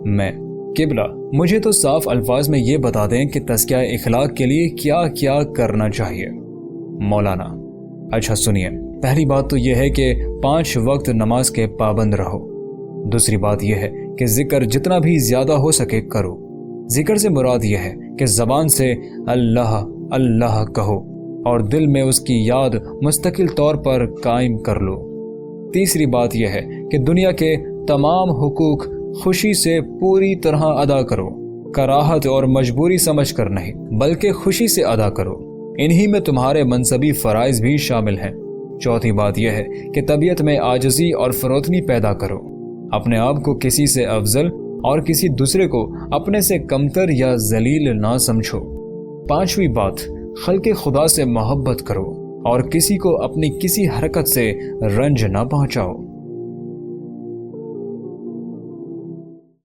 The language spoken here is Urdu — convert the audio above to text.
میں: قبلہ، مجھے تو صاف الفاظ میں یہ بتا دیں کہ تزکیہ اخلاق کے لیے کیا کیا کرنا چاہیے۔ مولانا: اچھا سنیے، پہلی بات تو یہ ہے کہ 5 وقت نماز کے پابند رہو۔ دوسری بات یہ ہے کہ ذکر جتنا بھی زیادہ ہو سکے کرو۔ ذکر سے مراد یہ ہے کہ زبان سے اللہ اللہ کہو اور دل میں اس کی یاد مستقل طور پر قائم کر لو۔ تیسری بات یہ ہے کہ دنیا کے تمام حقوق خوشی سے پوری طرح ادا کرو، کراہت اور مجبوری سمجھ کر نہیں بلکہ خوشی سے ادا کرو، انہی میں تمہارے منصبی فرائض بھی شامل ہیں۔ چوتھی بات یہ ہے کہ طبیعت میں عاجزی اور فروتنی پیدا کرو، اپنے آپ کو کسی سے افضل اور کسی دوسرے کو اپنے سے کمتر یا ذلیل نہ سمجھو۔ پانچویں بات، خلق خدا سے محبت کرو اور کسی کو اپنی کسی حرکت سے رنج نہ پہنچاؤ۔